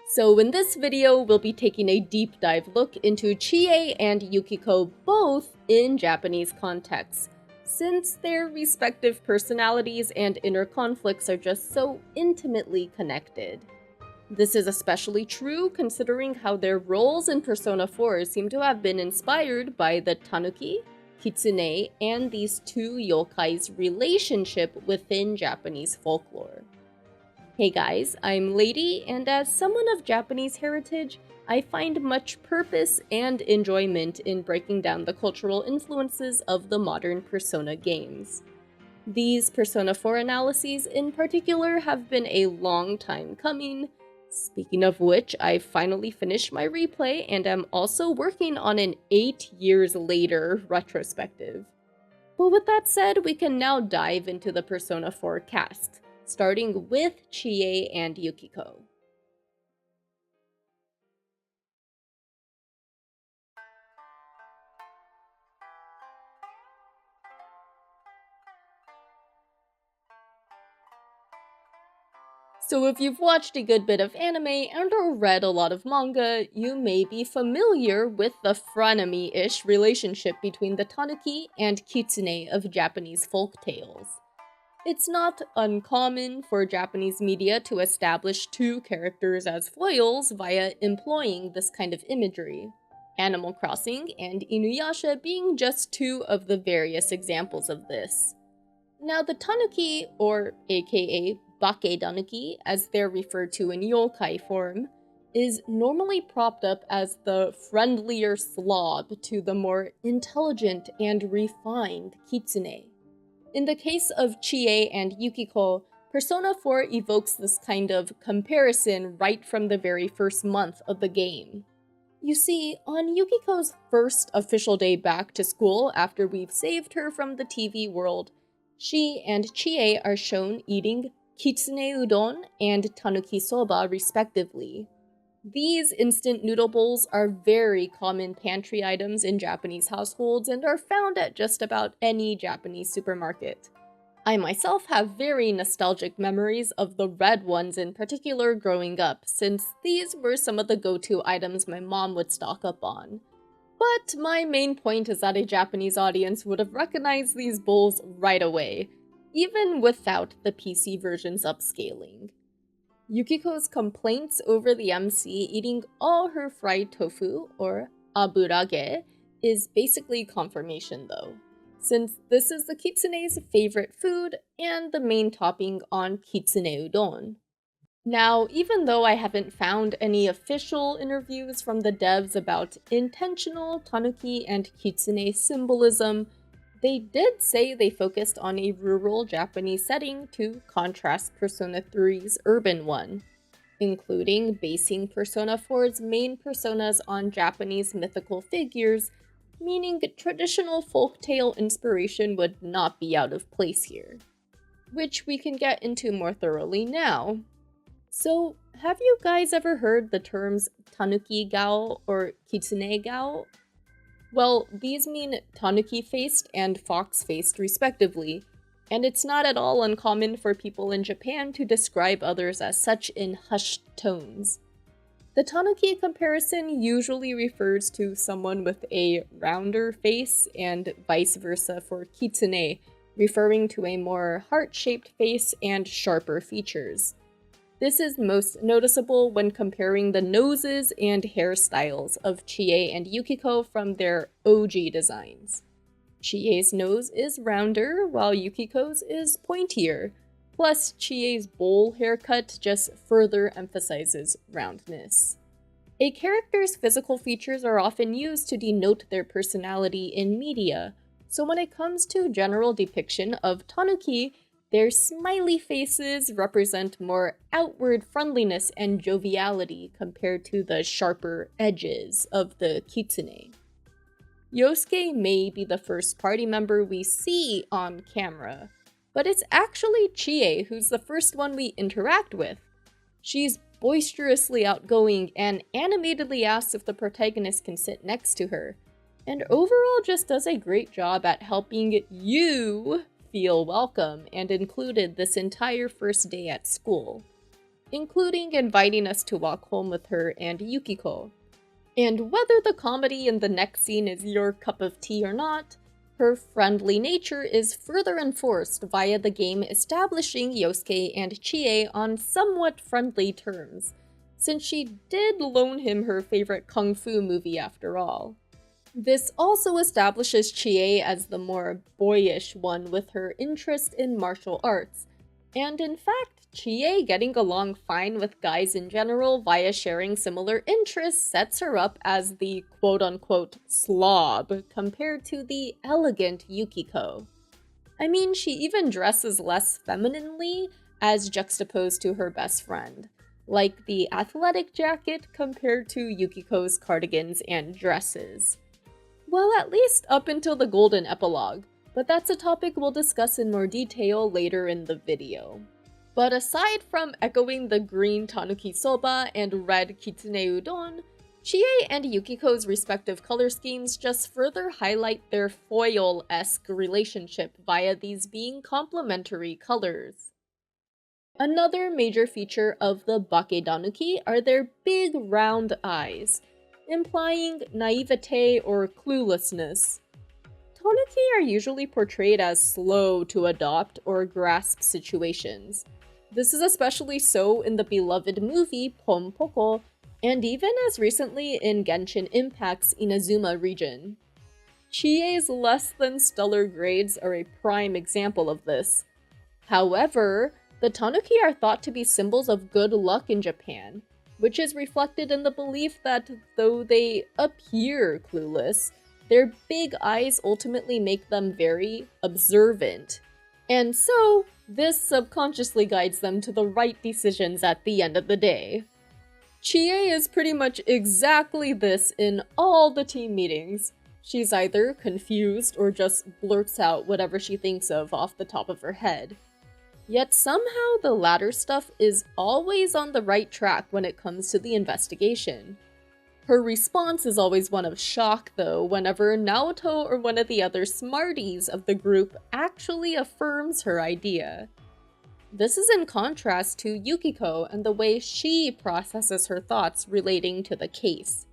So in this video, we'll be taking a deep dive look into Chie and Yukiko both in Japanese contexts, since their respective personalities and inner conflicts are just so intimately connected. This is especially true considering how their roles in Persona 4 seem to have been inspired by the Tanuki, Kitsune, and these two yokai's relationship within Japanese folklore. Hey guys, I'm Lady, and as someone of Japanese heritage, I find much purpose and enjoyment in breaking down the cultural influences of the modern Persona games. These Persona 4 analyses in particular have been a long time coming. Speaking of which, I finally finished my replay and am also working on an 8 years later retrospective. But with that said, we can now dive into the Persona 4 cast, starting with Chie and Yukiko. So if you've watched a good bit of anime and or read a lot of manga, you may be familiar with the frenemy-ish relationship between the Tanuki and Kitsune of Japanese folktales. It's not uncommon for Japanese media to establish two characters as foils via employing this kind of imagery, Animal Crossing and Inuyasha being just two of the various examples of this. Now the Tanuki, or aka Bakedanuki, as they're referred to in yokai form, is normally propped up as the friendlier slob to the more intelligent and refined Kitsune. In the case of Chie and Yukiko, Persona 4 evokes this kind of comparison right from the very first month of the game. You see, on Yukiko's first official day back to school after we've saved her from the TV world, she and Chie are shown eating kitsune udon and tanuki soba respectively. These instant noodle bowls are very common pantry items in Japanese households and are found at just about any Japanese supermarket. I myself have very nostalgic memories of the red ones in particular growing up, since these were some of the go-to items my mom would stock up on. But my main point is that a Japanese audience would have recognized these bowls right away, even without the PC version's upscaling. Yukiko's complaints over the MC eating all her fried tofu, or aburage, is basically confirmation though, since this is the kitsune's favorite food and the main topping on kitsune udon. Now, even though I haven't found any official interviews from the devs about intentional tanuki and kitsune symbolism, they did say they focused on a rural Japanese setting to contrast Persona 3's urban one, including basing Persona 4's main personas on Japanese mythical figures, meaning traditional folktale inspiration would not be out of place here, which we can get into more thoroughly now. So, have you guys ever heard the terms tanuki gao or kitsune gao? Well, these mean tanuki-faced and fox-faced respectively, and it's not at all uncommon for people in Japan to describe others as such in hushed tones. The tanuki comparison usually refers to someone with a rounder face, and vice versa for kitsune, referring to a more heart-shaped face and sharper features. This is most noticeable when comparing the noses and hairstyles of Chie and Yukiko from their OG designs. Chie's nose is rounder, while Yukiko's is pointier, plus Chie's bowl haircut just further emphasizes roundness. A character's physical features are often used to denote their personality in media, so when it comes to general depiction of tanuki, their smiley faces represent more outward friendliness and joviality compared to the sharper edges of the kitsune. Yosuke may be the first party member we see on camera, but it's actually Chie who's the first one we interact with. She's boisterously outgoing and animatedly asks if the protagonist can sit next to her, and overall just does a great job at helping you feel welcome and included this entire first day at school. including inviting us to walk home with her and Yukiko. And whether the comedy in the next scene is your cup of tea or not, her friendly nature is further enforced via the game establishing Yosuke and Chie on somewhat friendly terms, since she did loan him her favorite kung fu movie after all. This also establishes Chie as the more boyish one with her interest in martial arts, and in fact, Chie getting along fine with guys in general via sharing similar interests sets her up as the quote-unquote slob compared to the elegant Yukiko. I mean, she even dresses less femininely as juxtaposed to her best friend, like the athletic jacket compared to Yukiko's cardigans and dresses. Well, at least up until the golden epilogue, but that's a topic we'll discuss in more detail later in the video. But aside from echoing the green Tanuki soba and red Kitsune udon, Chie and Yukiko's respective color schemes just further highlight their foil-esque relationship via these being complementary colors. Another major feature of the Bakedanuki are their big round eyes, implying naivete or cluelessness. Tanuki are usually portrayed as slow to adopt or grasp situations. This is especially so in the beloved movie Pom Poko, and even as recently in Genshin Impact's Inazuma region. Chie's less than stellar grades are a prime example of this. However, the Tanuki are thought to be symbols of good luck in Japan, which is reflected in the belief that though they appear clueless, their big eyes ultimately make them very observant. And so, this subconsciously guides them to the right decisions at the end of the day. Chie is pretty much exactly this in all the team meetings. She's either confused or just blurts out whatever she thinks of off the top of her head. Yet somehow the latter stuff is always on the right track when it comes to the investigation. Her response is always one of shock though, whenever Naoto or one of the other smarties of the group actually affirms her idea. This is in contrast to Yukiko and the way she processes her thoughts relating to the case.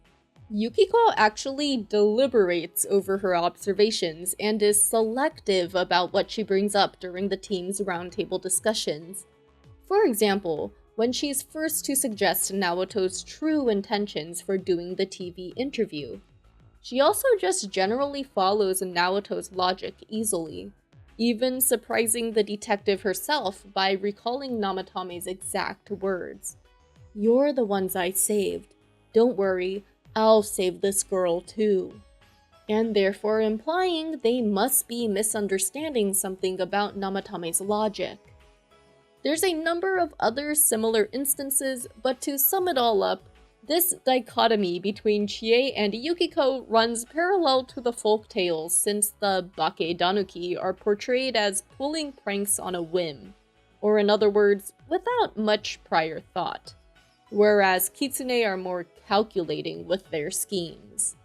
Yukiko actually deliberates over her observations and is selective about what she brings up during the team's roundtable discussions. For example, when she's first to suggest Naoto's true intentions for doing the TV interview. She also just generally follows Naoto's logic easily, even surprising the detective herself by recalling Namatame's exact words. "You're the ones I saved. Don't worry, I'll save this girl too." And therefore implying they must be misunderstanding something about Namatame's logic. There's a number of other similar instances, but to sum it all up, this dichotomy between Chie and Yukiko runs parallel to the folk tales since the Bakedanuki are portrayed as pulling pranks on a whim, or in other words, without much prior thought, whereas Kitsune are more calculating with their schemes.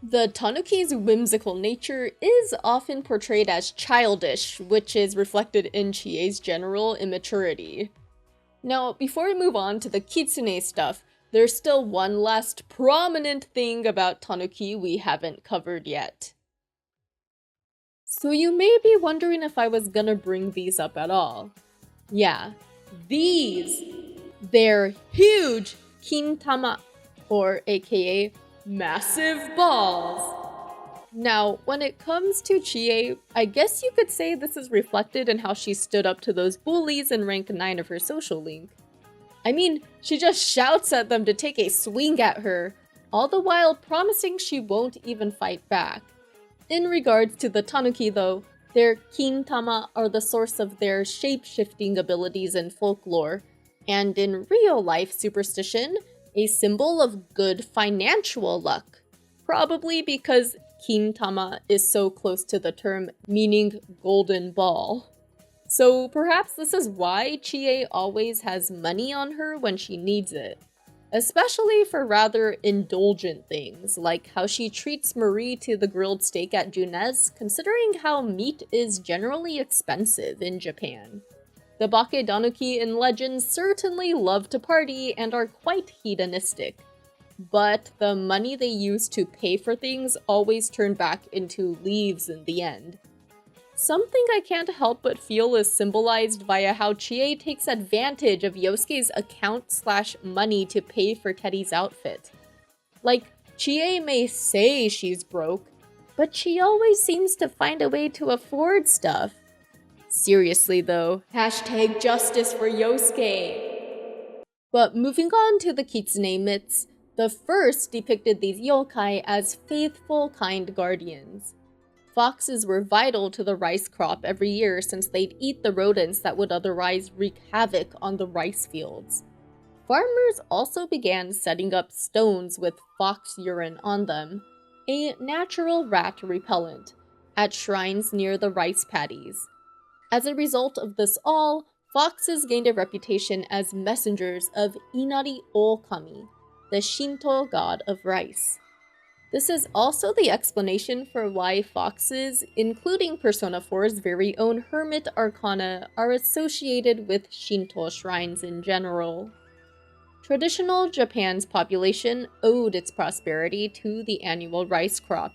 The Tanuki's whimsical nature is often portrayed as childish, which is reflected in Chie's general immaturity. Now, before we move on to the Kitsune stuff, there's still one last prominent thing about Tanuki we haven't covered yet. So you may be wondering if I was gonna bring these up at all. Yeah, these! They're huge kintama, or aka massive balls. Now, when it comes to Chie, I guess you could say this is reflected in how she stood up to those bullies in rank 9 of her social link. I mean, she just shouts at them to take a swing at her, all the while promising she won't even fight back. In regards to the Tanuki though, their kintama are the source of their shape-shifting abilities in folklore, and in real-life superstition, a symbol of good financial luck. Probably because kintama is so close to the term meaning golden ball. So perhaps this is why Chie always has money on her when she needs it. Especially for rather indulgent things, like how she treats Marie to the grilled steak at Junez, considering how meat is generally expensive in Japan. The Bakedanuki in legends certainly love to party and are quite hedonistic, but the money they use to pay for things always turn back into leaves in the end. Something I can't help but feel is symbolized via how Chie takes advantage of Yosuke's account/money to pay for Teddy's outfit. Like, Chie may say she's broke, but she always seems to find a way to afford stuff. Seriously though, hashtag justice for Yosuke! But moving on to the Kitsune myths, the first depicted these yokai as faithful, kind guardians. Foxes were vital to the rice crop every year since they'd eat the rodents that would otherwise wreak havoc on the rice fields. Farmers also began setting up stones with fox urine on them, a natural rat repellent, at shrines near the rice paddies. As a result of this all, foxes gained a reputation as messengers of Inari Okami, the Shinto god of rice. This is also the explanation for why foxes, including Persona 4's very own Hermit Arcana, are associated with Shinto shrines in general. Traditional Japan's population owed its prosperity to the annual rice crop,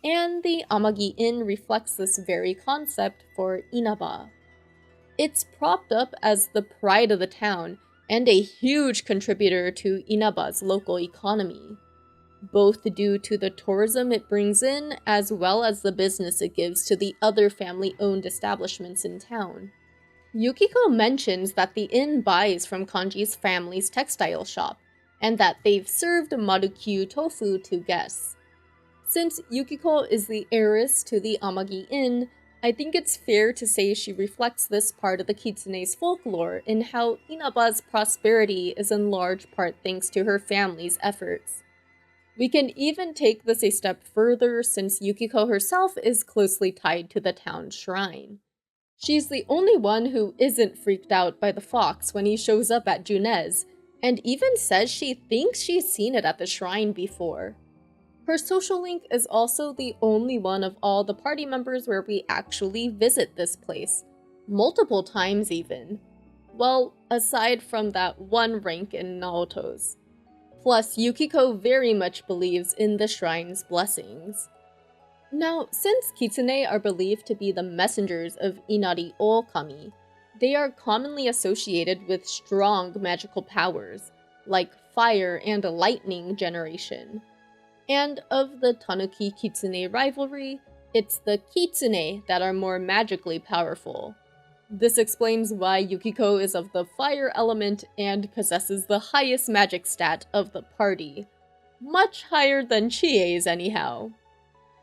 and the Amagi Inn reflects this very concept for Inaba. It's propped up as the pride of the town and a huge contributor to Inaba's local economy, both due to the tourism it brings in as well as the business it gives to the other family-owned establishments in town. Yukiko mentions that the inn buys from Kanji's family's textile shop, and that they've served Marukyu tofu to guests. Since Yukiko is the heiress to the Amagi Inn, I think it's fair to say she reflects this part of the Kitsune's folklore in how Inaba's prosperity is in large part thanks to her family's efforts. We can even take this a step further since Yukiko herself is closely tied to the town shrine. She's the only one who isn't freaked out by the fox when he shows up at Junez, and even says she thinks she's seen it at the shrine before. Her social link is also the only one of all the party members where we actually visit this place, multiple times even. Well, aside from that one rank in Naoto's. Plus, Yukiko very much believes in the shrine's blessings. Now, since Kitsune are believed to be the messengers of Inari Okami, they are commonly associated with strong magical powers, like fire and lightning generation. And of the Tanuki-Kitsune rivalry, it's the Kitsune that are more magically powerful. This explains why Yukiko is of the fire element and possesses the highest magic stat of the party. Much higher than Chie's anyhow.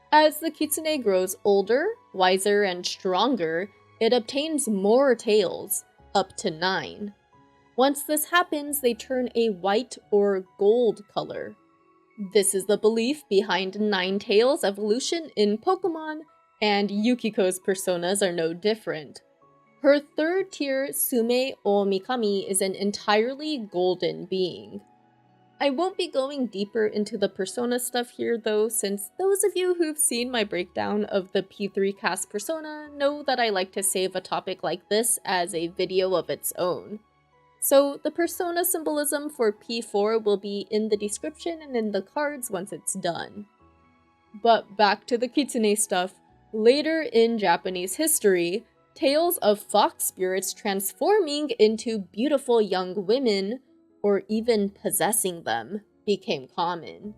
As the Kitsune grows older, wiser, and stronger, it obtains more tails, up to 9. Once this happens, they turn a white or gold color. This is the belief behind Ninetales evolution in Pokemon, and Yukiko's personas are no different. Her third tier Sume o Mikami is an entirely golden being. I won't be going deeper into the persona stuff here though, since those of you who've seen my breakdown of the P3 cast persona know that I like to save a topic like this as a video of its own. So the persona symbolism for P4 will be in the description and in the cards once it's done. But back to the Kitsune stuff, later in Japanese history, tales of fox spirits transforming into beautiful young women, or even possessing them, became common.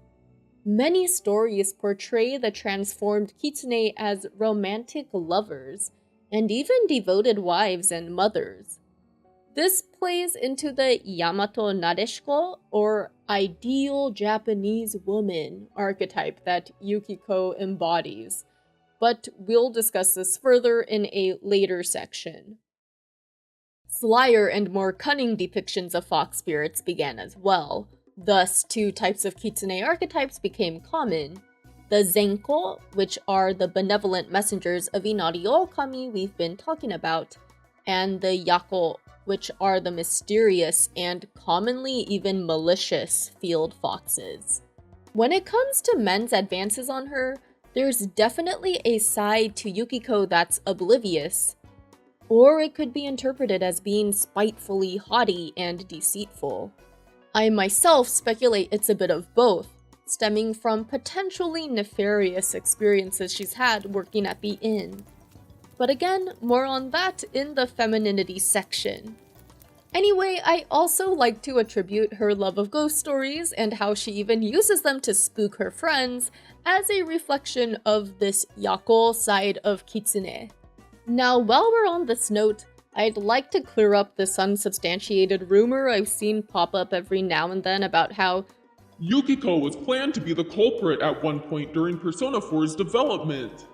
Many stories portray the transformed Kitsune as romantic lovers, and even devoted wives and mothers. This plays into the Yamato Nadeshiko, or ideal Japanese woman, archetype that Yukiko embodies, but we'll discuss this further in a later section. Slyer and more cunning depictions of fox spirits began as well. Thus, 2 types of Kitsune archetypes became common. The Zenko, which are the benevolent messengers of Inari Okami we've been talking about, and the Yako, which are the mysterious and commonly even malicious field foxes. When it comes to men's advances on her, there's definitely a side to Yukiko that's oblivious. or it could be interpreted as being spitefully haughty and deceitful. I myself speculate it's a bit of both, stemming from potentially nefarious experiences she's had working at the inn. But again, more on that in the femininity section. Anyway, I also like to attribute her love of ghost stories and how she even uses them to spook her friends as a reflection of this yako side of Kitsune. Now, while we're on this note, I'd like to clear up this unsubstantiated rumor I've seen pop up every now and then about how Yukiko was planned to be the culprit at one point during Persona 4's development.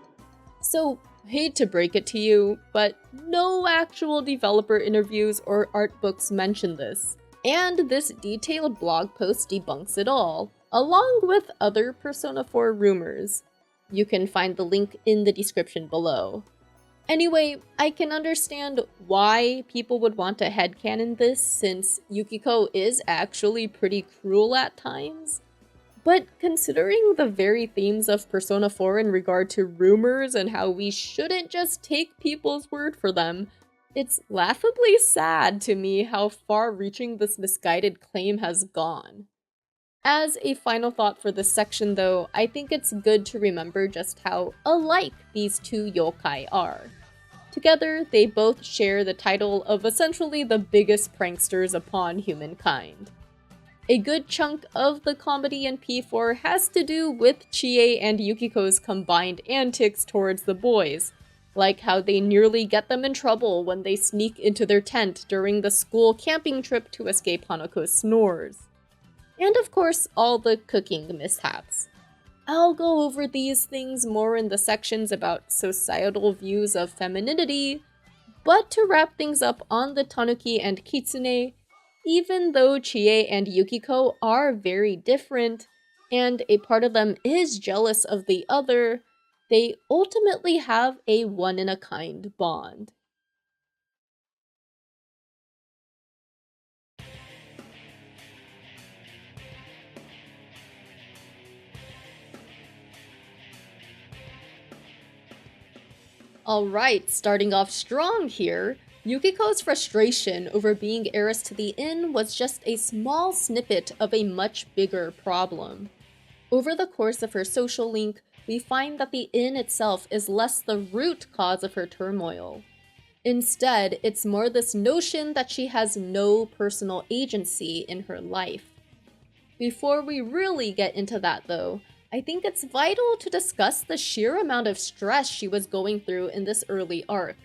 So, hate to break it to you, but no actual developer interviews or art books mention this. And this detailed blog post debunks it all, along with other Persona 4 rumors. You can find the link in the description below. Anyway, I can understand why people would want to headcanon this, since Yukiko is actually pretty cruel at times. But considering the very themes of Persona 4 in regard to rumors and how we shouldn't just take people's word for them, it's laughably sad to me how far-reaching this misguided claim has gone. As a final thought for this section though, I think it's good to remember just how alike these two yokai are. Together, they both share the title of essentially the biggest pranksters upon humankind. A good chunk of the comedy in P4 has to do with Chie and Yukiko's combined antics towards the boys, like how they nearly get them in trouble when they sneak into their tent during the school camping trip to escape Hanako's snores. And of course, all the cooking mishaps. I'll go over these things more in the sections about societal views of femininity, but to wrap things up on the Tanuki and Kitsune, even though Chie and Yukiko are very different, and a part of them is jealous of the other, they ultimately have a one-in-a-kind bond. Alright, starting off strong here, Yukiko's frustration over being heiress to the inn was just a small snippet of a much bigger problem. Over the course of her social link, we find that the inn itself is less the root cause of her turmoil. Instead, it's more this notion that she has no personal agency in her life. Before we really get into that though, I think it's vital to discuss the sheer amount of stress she was going through in this early arc.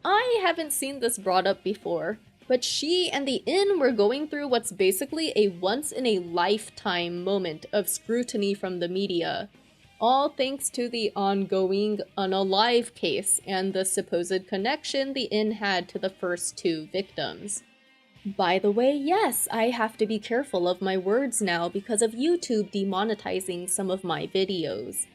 I haven't seen this brought up before, but she and the inn were going through what's basically a once-in-a-lifetime moment of scrutiny from the media, all thanks to the ongoing Unalive case and the supposed connection the inn had to the first two victims. By the way, yes, I have to be careful of my words now because of YouTube demonetizing some of my videos.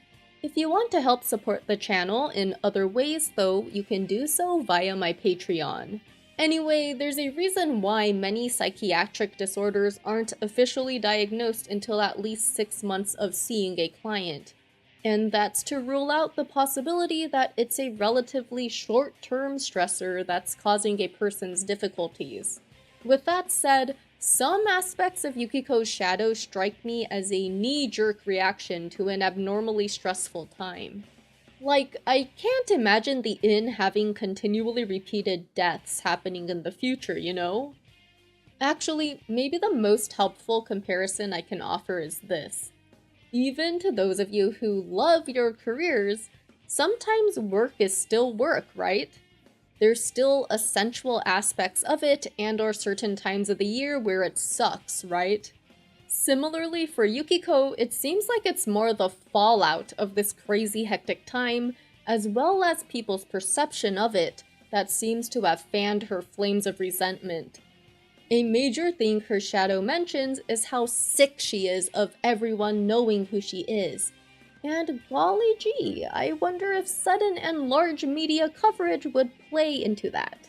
If you want to help support the channel in other ways though, you can do so via my Patreon. Anyway, there's a reason why many psychiatric disorders aren't officially diagnosed until at least 6 months of seeing a client. And that's to rule out the possibility that it's a relatively short-term stressor that's causing a person's difficulties. With that said, some aspects of Yukiko's shadow strike me as a knee-jerk reaction to an abnormally stressful time. Like, I can't imagine the inn having continually repeated deaths happening in the future, you know? Actually, maybe the most helpful comparison I can offer is this. Even to those of you who love your careers, sometimes work is still work, right? There's still essential aspects of it and/or certain times of the year where it sucks, right? Similarly for Yukiko, it seems like it's more the fallout of this crazy hectic time, as well as people's perception of it, that seems to have fanned her flames of resentment. A major thing her shadow mentions is how sick she is of everyone knowing who she is. And golly gee, I wonder if sudden and large media coverage would play into that.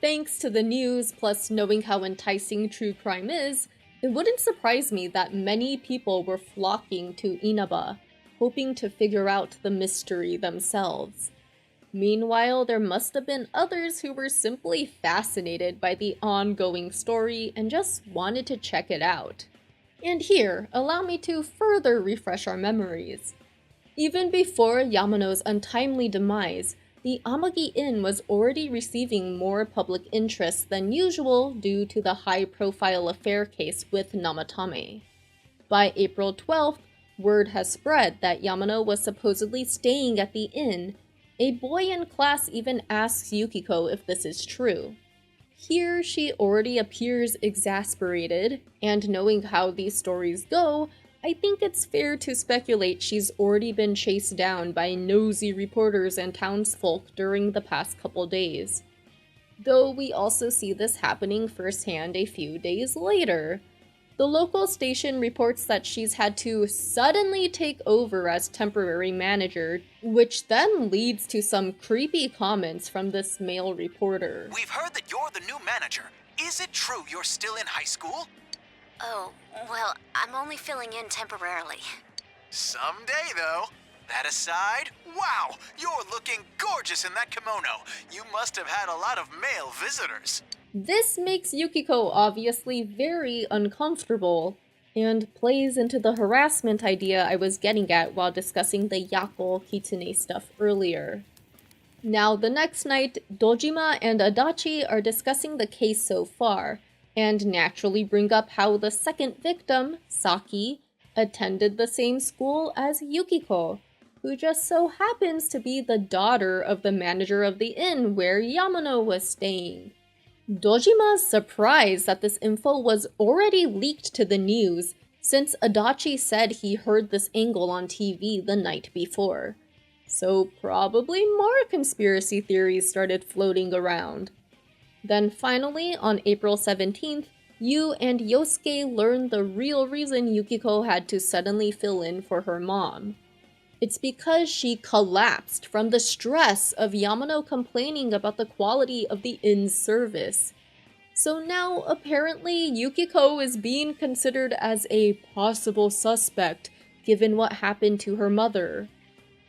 Thanks to the news, plus knowing how enticing true crime is, it wouldn't surprise me that many people were flocking to Inaba, hoping to figure out the mystery themselves. Meanwhile, there must have been others who were simply fascinated by the ongoing story and just wanted to check it out. And here, allow me to further refresh our memories. Even before Yamano's untimely demise, the Amagi Inn was already receiving more public interest than usual due to the high-profile affair case with Namatame. By April 12th, word has spread that Yamano was supposedly staying at the inn. A boy in class even asks Yukiko if this is true. Here, she already appears exasperated, and knowing how these stories go, I think it's fair to speculate she's already been chased down by nosy reporters and townsfolk during the past couple days. Though we also see this happening firsthand a few days later. The local station reports that she's had to suddenly take over as temporary manager, which then leads to some creepy comments from this male reporter. We've heard that you're the new manager. Is it true you're still in high school? Oh, well, I'm only filling in temporarily. Someday, though. That aside, wow, you're looking gorgeous in that kimono. You must have had a lot of male visitors. This makes Yukiko obviously very uncomfortable, and plays into the harassment idea I was getting at while discussing the Yako Kitsune stuff earlier. Now, the next night, Dojima and Adachi are discussing the case so far, and naturally bring up how the second victim, Saki, attended the same school as Yukiko, who just so happens to be the daughter of the manager of the inn where Yamano was staying. Dojima's surprised that this info was already leaked to the news, since Adachi said he heard this angle on TV the night before. So probably more conspiracy theories started floating around. Then finally, on April 17th, Yu and Yosuke learn the real reason Yukiko had to suddenly fill in for her mom. It's because she collapsed from the stress of Yamano complaining about the quality of the inn's service. So now, apparently, Yukiko is being considered as a possible suspect, given what happened to her mother.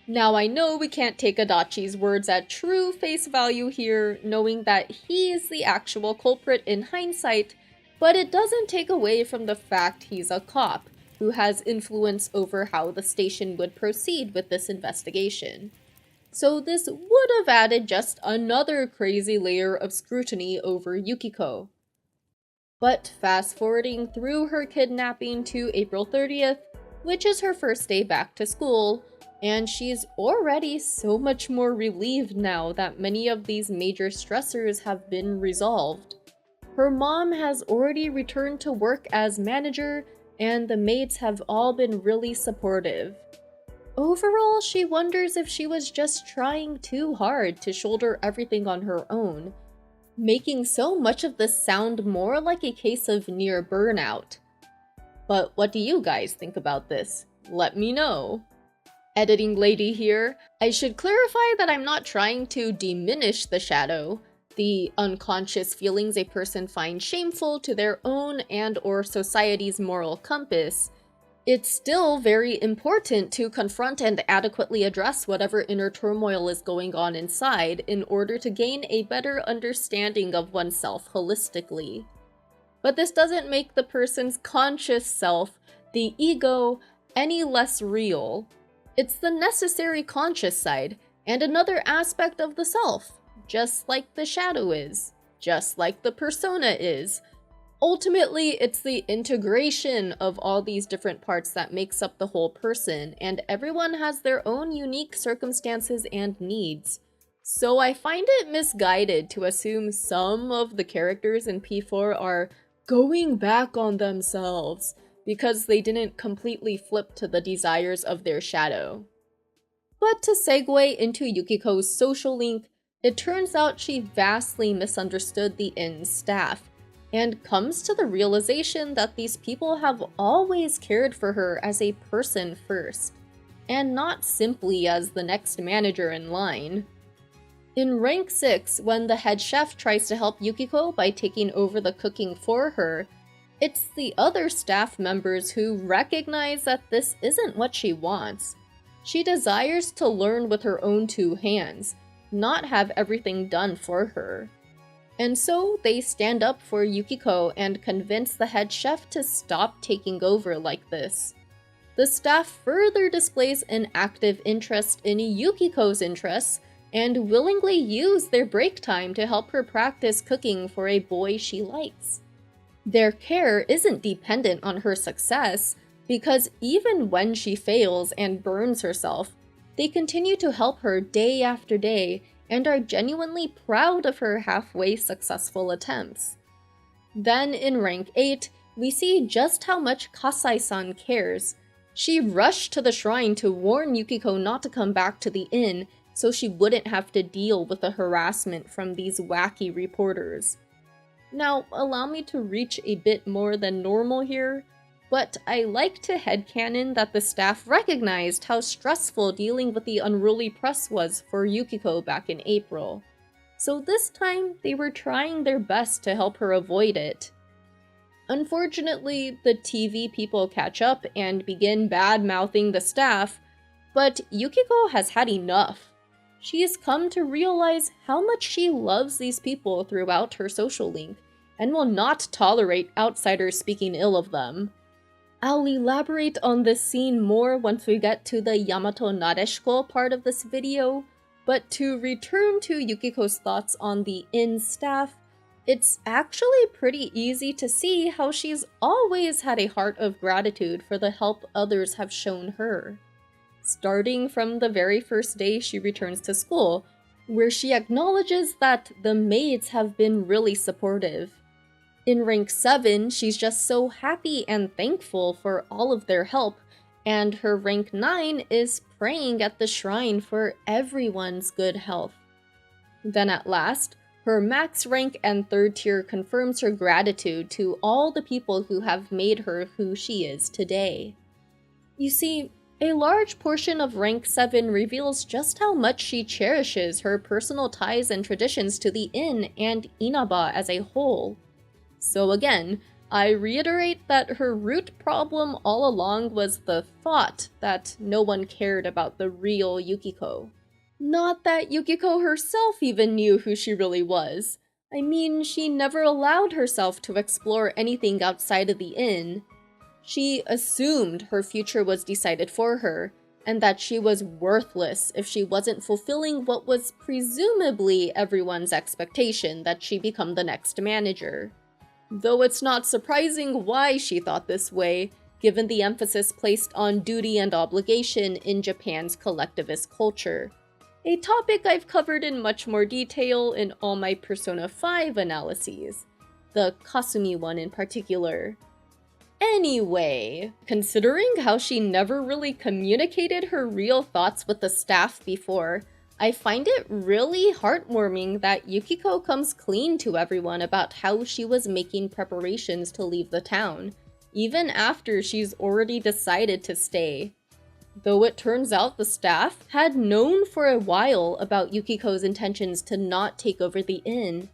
Now, I know we can't take Adachi's words at true face value here, knowing that he is the actual culprit in hindsight, but it doesn't take away from the fact he's a cop who has influence over how the station would proceed with this investigation. So this would have added just another crazy layer of scrutiny over Yukiko. But fast forwarding through her kidnapping to April 30th, which is her first day back to school, and she's already so much more relieved now that many of these major stressors have been resolved. Her mom has already returned to work as manager, and the maids have all been really supportive. Overall, she wonders if she was just trying too hard to shoulder everything on her own, making so much of this sound more like a case of near burnout. But what do you guys think about this? Let me know. Editing lady here. I should clarify that I'm not trying to diminish the shadow, the unconscious feelings a person finds shameful to their own and/or society's moral compass. It's still very important to confront and adequately address whatever inner turmoil is going on inside in order to gain a better understanding of oneself holistically. But this doesn't make the person's conscious self, the ego, any less real. It's the necessary conscious side, and another aspect of the self, just like the shadow is, just like the persona is. Ultimately, it's the integration of all these different parts that makes up the whole person, and everyone has their own unique circumstances and needs. So I find it misguided to assume some of the characters in P4 are going back on themselves because they didn't completely flip to the desires of their shadow. But to segue into Yukiko's social link, it turns out she vastly misunderstood the inn's staff, and comes to the realization that these people have always cared for her as a person first, and not simply as the next manager in line. In rank 6, when the head chef tries to help Yukiko by taking over the cooking for her, it's the other staff members who recognize that this isn't what she wants. She desires to learn with her own two hands, not have everything done for her. And so they stand up for Yukiko and convince the head chef to stop taking over like this. The staff further displays an active interest in Yukiko's interests and willingly use their break time to help her practice cooking for a boy she likes. Their care isn't dependent on her success, because even when she fails and burns herself, they continue to help her day after day and are genuinely proud of her halfway successful attempts. Then in rank 8, we see just how much Kasai-san cares. She rushed to the shrine to warn Yukiko not to come back to the inn so she wouldn't have to deal with the harassment from these wacky reporters. Now, allow me to reach a bit more than normal here, but I like to headcanon that the staff recognized how stressful dealing with the unruly press was for Yukiko back in April. So this time, they were trying their best to help her avoid it. Unfortunately, the TV people catch up and begin bad-mouthing the staff, but Yukiko has had enough. She has come to realize how much she loves these people throughout her social link, and will not tolerate outsiders speaking ill of them. I'll elaborate on this scene more once we get to the Yamato Nadeshiko part of this video, but to return to Yukiko's thoughts on the inn staff, it's actually pretty easy to see how she's always had a heart of gratitude for the help others have shown her. Starting from the very first day she returns to school, where she acknowledges that the maids have been really supportive. In rank 7, she's just so happy and thankful for all of their help, and her rank 9 is praying at the shrine for everyone's good health. Then at last, her max rank and 3rd tier confirms her gratitude to all the people who have made her who she is today. You see, a large portion of rank 7 reveals just how much she cherishes her personal ties and traditions to the inn and Inaba as a whole. So again, I reiterate that her root problem all along was the thought that no one cared about the real Yukiko. Not that Yukiko herself even knew who she really was. I mean, she never allowed herself to explore anything outside of the inn. She assumed her future was decided for her, and that she was worthless if she wasn't fulfilling what was presumably everyone's expectation that she become the next manager. Though it's not surprising why she thought this way, given the emphasis placed on duty and obligation in Japan's collectivist culture. A topic I've covered in much more detail in all my Persona 5 analyses, the Kasumi one in particular. Anyway, considering how she never really communicated her real thoughts with the staff before, I find it really heartwarming that Yukiko comes clean to everyone about how she was making preparations to leave the town, even after she's already decided to stay. Though it turns out the staff had known for a while about Yukiko's intentions to not take over the inn,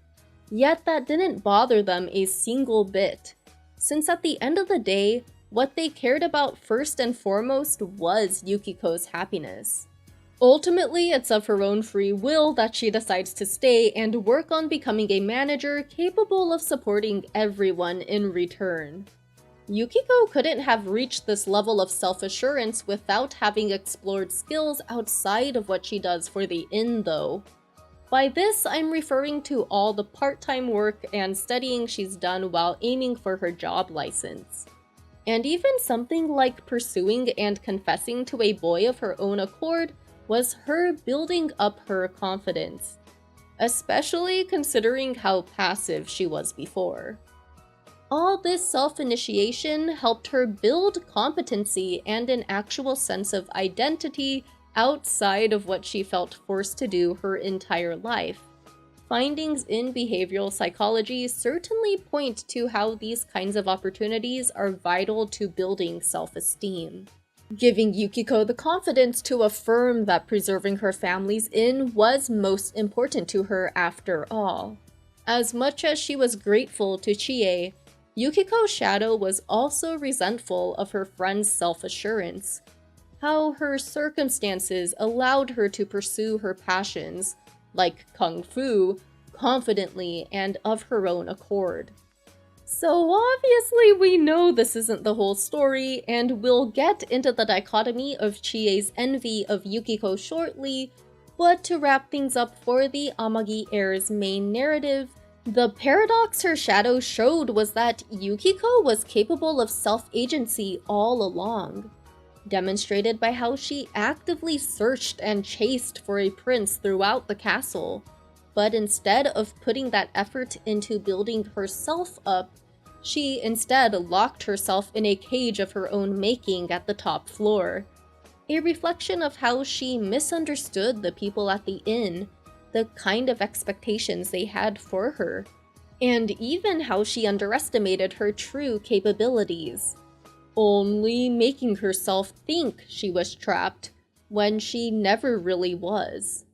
yet that didn't bother them a single bit, since at the end of the day, what they cared about first and foremost was Yukiko's happiness. Ultimately, it's of her own free will that she decides to stay and work on becoming a manager capable of supporting everyone in return. Yukiko couldn't have reached this level of self-assurance without having explored skills outside of what she does for the inn, though. By this, I'm referring to all the part-time work and studying she's done while aiming for her job license. And even something like pursuing and confessing to a boy of her own accord was her building up her confidence, especially considering how passive she was before. All this self-initiation helped her build competency and an actual sense of identity outside of what she felt forced to do her entire life. Findings in behavioral psychology certainly point to how these kinds of opportunities are vital to building self-esteem, giving Yukiko the confidence to affirm that preserving her family's inn was most important to her after all. As much as she was grateful to Chie, Yukiko's shadow was also resentful of her friend's self-assurance, how her circumstances allowed her to pursue her passions, like kung fu, confidently and of her own accord. So obviously we know this isn't the whole story, and we'll get into the dichotomy of Chie's envy of Yukiko shortly, but to wrap things up for the Amagi heir's main narrative, the paradox her shadow showed was that Yukiko was capable of self-agency all along, demonstrated by how she actively searched and chased for a prince throughout the castle. But instead of putting that effort into building herself up, she instead locked herself in a cage of her own making at the top floor. A reflection of how she misunderstood the people at the inn, the kind of expectations they had for her, and even how she underestimated her true capabilities, only making herself think she was trapped when she never really was.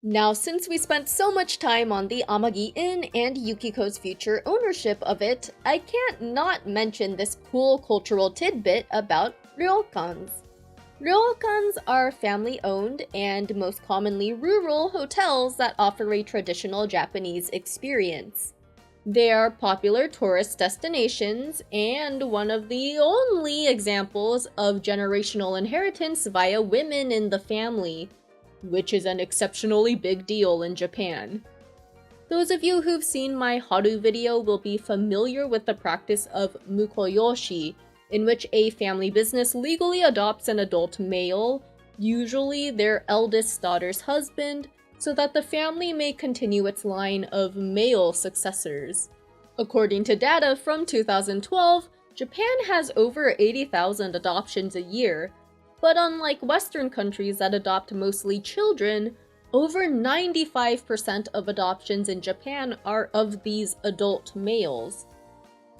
Now, since we spent so much time on the Amagi Inn and Yukiko's future ownership of it, I can't not mention this cool cultural tidbit about Ryokans. Ryokans are family-owned and most commonly rural hotels that offer a traditional Japanese experience. They are popular tourist destinations and one of the only examples of generational inheritance via women in the family, which is an exceptionally big deal in Japan. Those of you who've seen my Haru video will be familiar with the practice of mukoyoshi, in which a family business legally adopts an adult male, usually their eldest daughter's husband, so that the family may continue its line of male successors. According to data from 2012, Japan has over 80,000 adoptions a year, but unlike Western countries that adopt mostly children, over 95% of adoptions in Japan are of these adult males.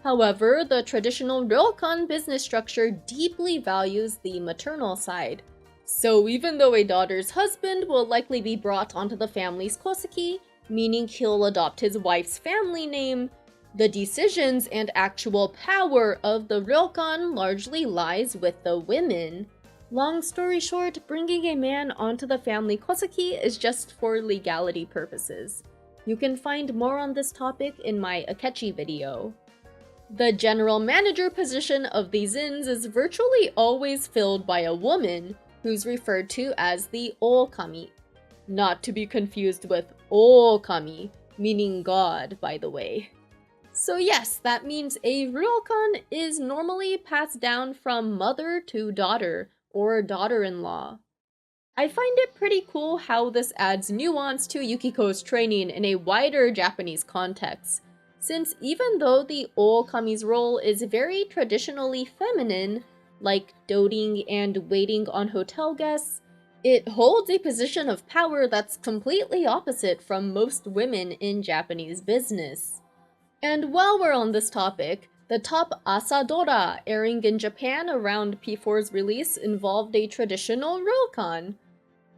However, the traditional Ryokan business structure deeply values the maternal side. So even though a daughter's husband will likely be brought onto the family's koseki, meaning he'll adopt his wife's family name, the decisions and actual power of the Ryokan largely lies with the women. Long story short, bringing a man onto the family koseki is just for legality purposes. You can find more on this topic in my Akechi video. The general manager position of these inns is virtually always filled by a woman, who's referred to as the Okami. Not to be confused with Okami, meaning god, by the way. So yes, that means a Ryokan is normally passed down from mother to daughter, or daughter-in-law. I find it pretty cool how this adds nuance to Yukiko's training in a wider Japanese context, since even though the Okami's role is very traditionally feminine, like doting and waiting on hotel guests, it holds a position of power that's completely opposite from most women in Japanese business. And while we're on this topic, the top AsaDora airing in Japan around P4's release involved a traditional Ryokan.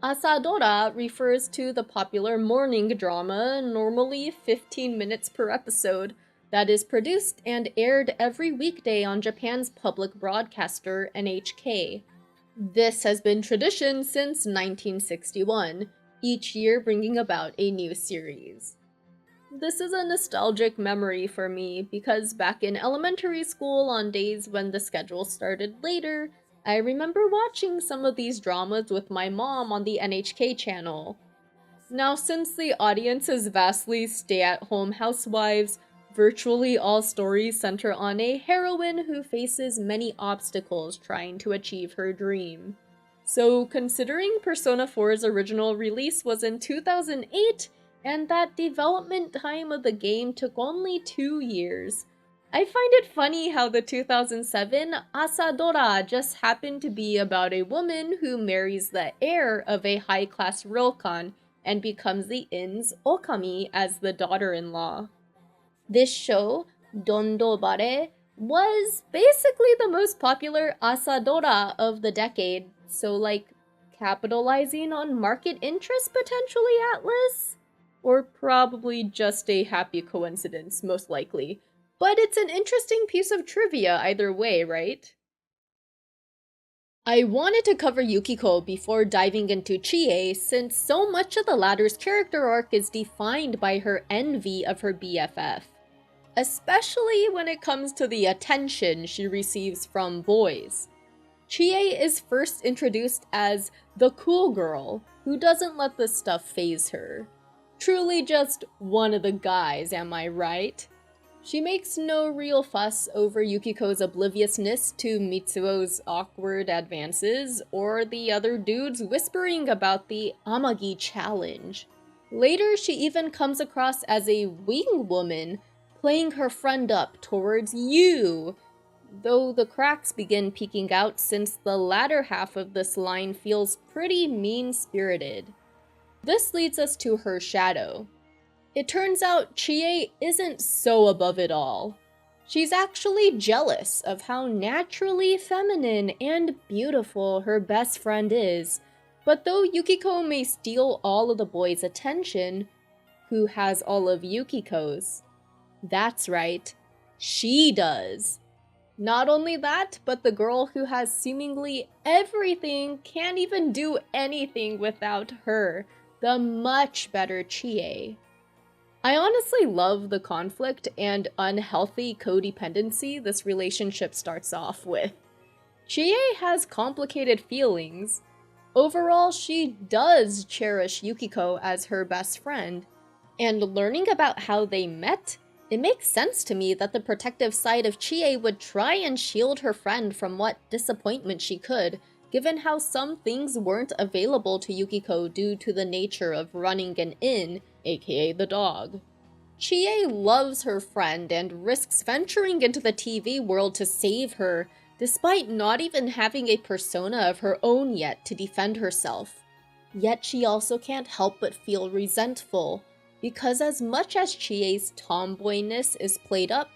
AsaDora refers to the popular morning drama, normally 15 minutes per episode, that is produced and aired every weekday on Japan's public broadcaster, NHK. This has been tradition since 1961, each year bringing about a new series. This is a nostalgic memory for me because back in elementary school on days when the schedule started later, I remember watching some of these dramas with my mom on the NHK channel. Now, since the audience is vastly stay-at-home housewives, virtually all stories center on a heroine who faces many obstacles trying to achieve her dream. So, considering Persona 4's original release was in 2008, and that development time of the game took only 2 years, I find it funny how the 2007 AsaDora just happened to be about a woman who marries the heir of a high-class Ryokan and becomes the inn's Okami as the daughter-in-law. This show, Dondobare, was basically the most popular AsaDora of the decade, so like, capitalizing on market interest potentially, Atlas? Or probably just a happy coincidence, most likely. But it's an interesting piece of trivia either way, right? I wanted to cover Yukiko before diving into Chie, since so much of the latter's character arc is defined by her envy of her BFF, especially when it comes to the attention she receives from boys. Chie is first introduced as the cool girl who doesn't let this stuff faze her. Truly just one of the guys, am I right? She makes no real fuss over Yukiko's obliviousness to Mitsuo's awkward advances, or the other dudes whispering about the Amagi challenge. Later, she even comes across as a wing woman, playing her friend up towards you, though the cracks begin peeking out since the latter half of this line feels pretty mean-spirited. This leads us to her shadow. It turns out Chie isn't so above it all. She's actually jealous of how naturally feminine and beautiful her best friend is, but though Yukiko may steal all of the boys' attention, who has all of Yukiko's? That's right, she does. Not only that, but the girl who has seemingly everything can't even do anything without her, the much better Chie. I honestly love the conflict and unhealthy codependency this relationship starts off with. Chie has complicated feelings. Overall, she does cherish Yukiko as her best friend, and learning about how they met, it makes sense to me that the protective side of Chie would try and shield her friend from what disappointment she could, given how some things weren't available to Yukiko due to the nature of running an inn, aka the dog. Chie loves her friend and risks venturing into the TV world to save her, despite not even having a persona of her own yet to defend herself. Yet she also can't help but feel resentful, because as much as Chie's tomboyness is played up,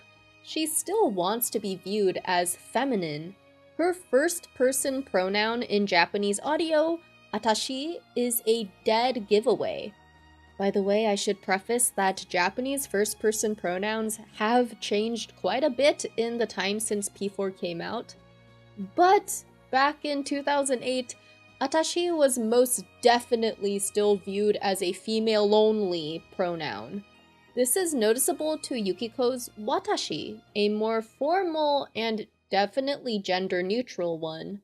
she still wants to be viewed as feminine. Her first-person pronoun in Japanese audio, atashi, is a dead giveaway. By the way, I should preface that Japanese first-person pronouns have changed quite a bit in the time since P4 came out. But back in 2008, atashi was most definitely still viewed as a female-only pronoun. This is noticeable to Yukiko's watashi, a more formal and definitely gender-neutral one.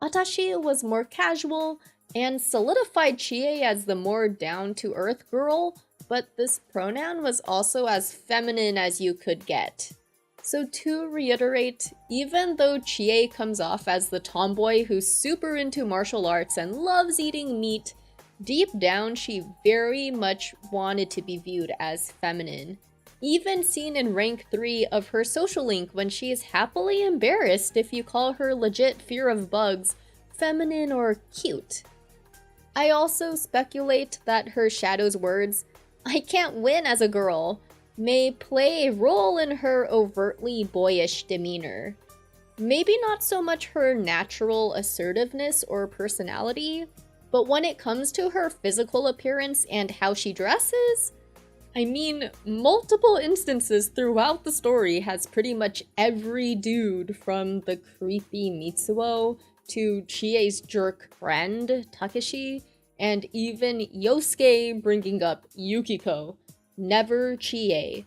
Atashi was more casual and solidified Chie as the more down-to-earth girl, but this pronoun was also as feminine as you could get. So to reiterate, even though Chie comes off as the tomboy who's super into martial arts and loves eating meat, deep down she very much wanted to be viewed as feminine. Even seen in rank 3 of her social link when she is happily embarrassed if you call her legit fear of bugs feminine or cute. I also speculate that her shadow's words, "I can't win as a girl," may play a role in her overtly boyish demeanor. Maybe not so much her natural assertiveness or personality, but when it comes to her physical appearance and how she dresses, I mean, multiple instances throughout the story has pretty much every dude from the creepy Mitsuo to Chie's jerk friend, Takeshi, and even Yosuke bringing up Yukiko. Never Chie.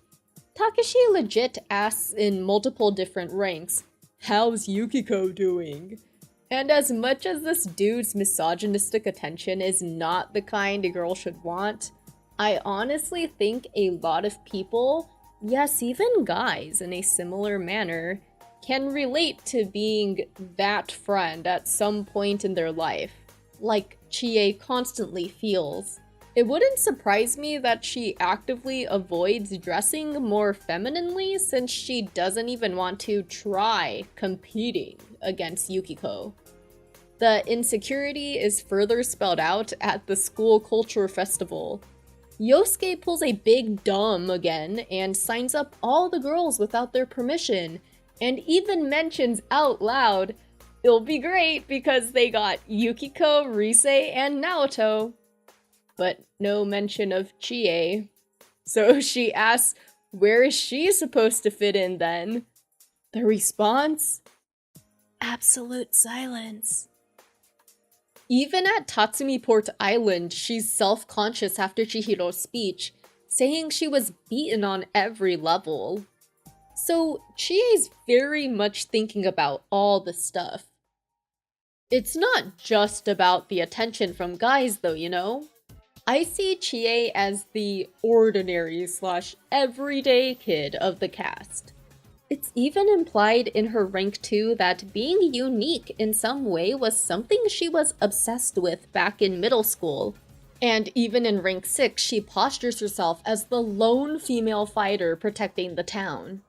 Takeshi legit asks in multiple different ranks, "How's Yukiko doing?" And as much as this dude's misogynistic attention is not the kind a girl should want, I honestly think a lot of people, yes, even guys in a similar manner, can relate to being that friend at some point in their life, like Chie constantly feels. It wouldn't surprise me that she actively avoids dressing more femininely since she doesn't even want to try competing against Yukiko. The insecurity is further spelled out at the school culture festival. Yosuke pulls a big dumb again and signs up all the girls without their permission, and even mentions out loud, "It'll be great because they got Yukiko, Rise, and Naoto." But no mention of Chie. So she asks, where is she supposed to fit in then? The response? absolute silence. Even at Tatsumi Port Island, she's self-conscious after Chihiro's speech, saying she was beaten on every level. So Chie's very much thinking about all the stuff. It's not just about the attention from guys though, you know? I see Chie as the ordinary/everyday kid of the cast. It's even implied in her rank 2 that being unique in some way was something she was obsessed with back in middle school. And even in rank 6, she postures herself as the lone female fighter protecting the town.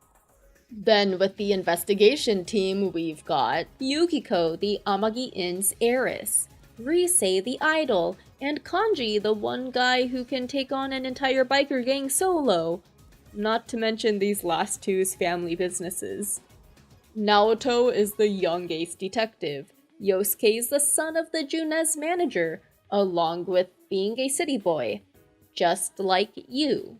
Then with the investigation team, we've got Yukiko, the Amagi Inn's heiress, Rise, the idol, and Kanji, the one guy who can take on an entire biker gang solo. Not to mention these last two's family businesses. Naoto is the young ace detective. Yosuke is the son of the Junez manager, along with being a city boy. Just like you.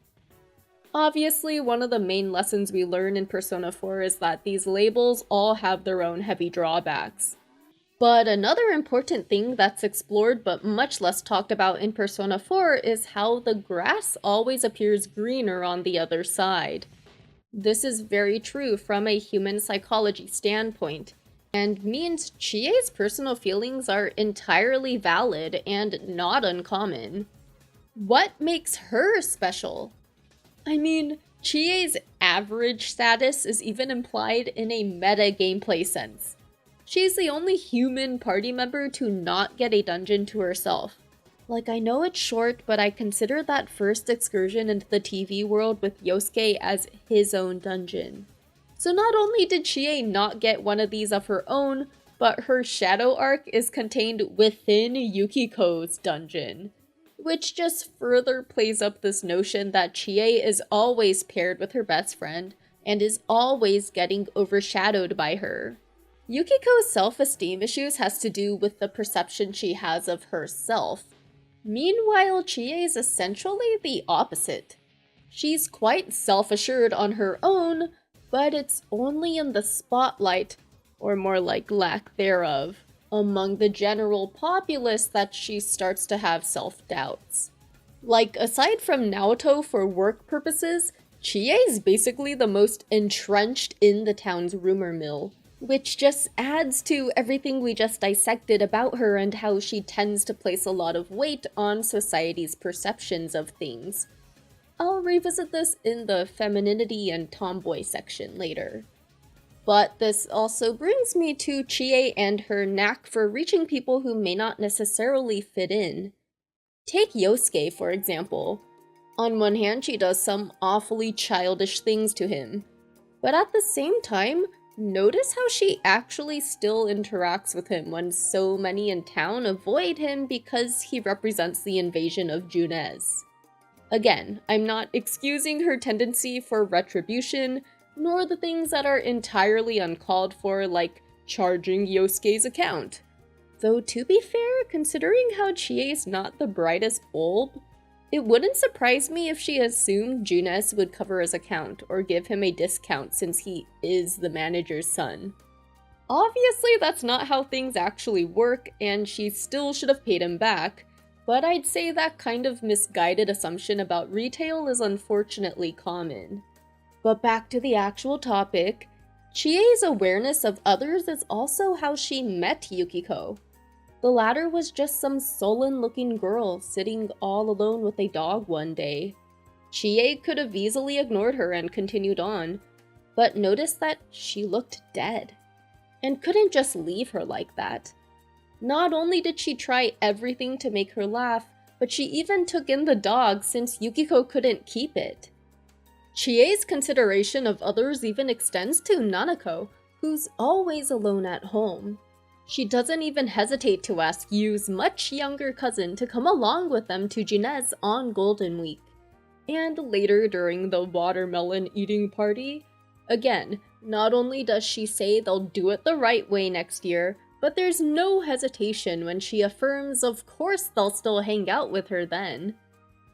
Obviously, one of the main lessons we learn in Persona 4 is that these labels all have their own heavy drawbacks. But another important thing that's explored but much less talked about in Persona 4 is how the grass always appears greener on the other side. This is very true from a human psychology standpoint, and means Chie's personal feelings are entirely valid and not uncommon. What makes her special? I mean, Chie's average status is even implied in a meta gameplay sense. She's the only human party member to not get a dungeon to herself. Like, I know it's short, but I consider that first excursion into the TV world with Yosuke as his own dungeon. So not only did Chie not get one of these of her own, but her shadow arc is contained within Yukiko's dungeon. Which just further plays up this notion that Chie is always paired with her best friend, and is always getting overshadowed by her. Yukiko's self-esteem issues has to do with the perception she has of herself. Meanwhile, Chie is essentially the opposite. She's quite self-assured on her own, but it's only in the spotlight, or more like lack thereof, among the general populace that she starts to have self-doubts. Like, aside from Naoto for work purposes, Chie is basically the most entrenched in the town's rumor mill, which just adds to everything we just dissected about her and how she tends to place a lot of weight on society's perceptions of things. I'll revisit this in the Femininity and Tomboy section later. But this also brings me to Chie and her knack for reaching people who may not necessarily fit in. Take Yosuke, for example. On one hand, she does some awfully childish things to him. But at the same time, notice how she actually still interacts with him when so many in town avoid him because he represents the invasion of Junez. Again, I'm not excusing her tendency for retribution, nor the things that are entirely uncalled for, like charging Yosuke's account. Though to be fair, considering how Chie is not the brightest bulb, it wouldn't surprise me if she assumed Junez would cover his account or give him a discount since he is the manager's son. Obviously, that's not how things actually work, and she still should have paid him back, but I'd say that kind of misguided assumption about retail is unfortunately common. But back to the actual topic, Chie's awareness of others is also how she met Yukiko. The latter was just some sullen-looking girl sitting all alone with a dog one day. Chie could have easily ignored her and continued on, but noticed that she looked dead, and couldn't just leave her like that. Not only did she try everything to make her laugh, but she even took in the dog since Yukiko couldn't keep it. Chie's consideration of others even extends to Nanako, who's always alone at home. She doesn't even hesitate to ask Yu's much younger cousin to come along with them to Junez on Golden Week. And later during the watermelon eating party, again, not only does she say they'll do it the right way next year, but there's no hesitation when she affirms of course they'll still hang out with her then.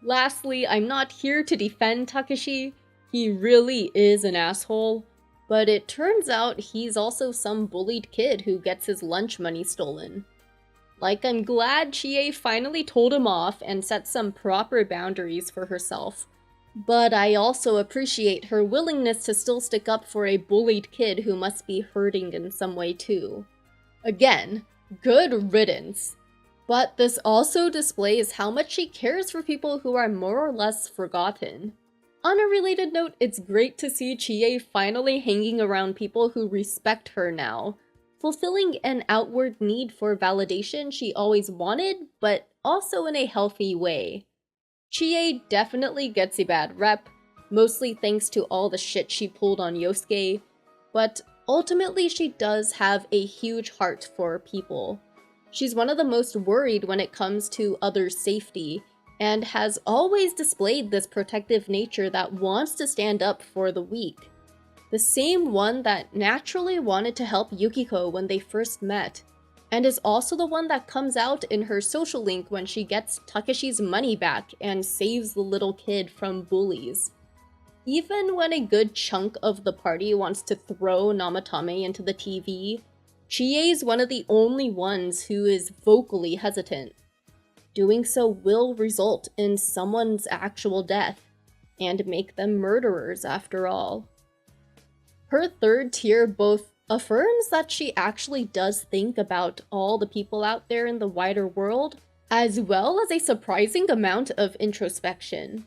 Lastly, I'm not here to defend Takeshi. He really is an asshole, But it turns out he's also some bullied kid who gets his lunch money stolen. Like, I'm glad Chie finally told him off and set some proper boundaries for herself. But I also appreciate her willingness to still stick up for a bullied kid who must be hurting in some way too. Again, good riddance. But this also displays how much she cares for people who are more or less forgotten. On a related note, it's great to see Chie finally hanging around people who respect her now, fulfilling an outward need for validation she always wanted, but also in a healthy way. Chie definitely gets a bad rep, mostly thanks to all the shit she pulled on Yosuke, but ultimately she does have a huge heart for people. She's one of the most worried when it comes to others' safety, and has always displayed this protective nature that wants to stand up for the weak. The same one that naturally wanted to help Yukiko when they first met, and is also the one that comes out in her social link when she gets Takeshi's money back and saves the little kid from bullies. Even when a good chunk of the party wants to throw Namatame into the TV, Chie's one of the only ones who is vocally hesitant. Doing so will result in someone's actual death, and make them murderers after all. Her third tier both affirms that she actually does think about all the people out there in the wider world, as well as a surprising amount of introspection.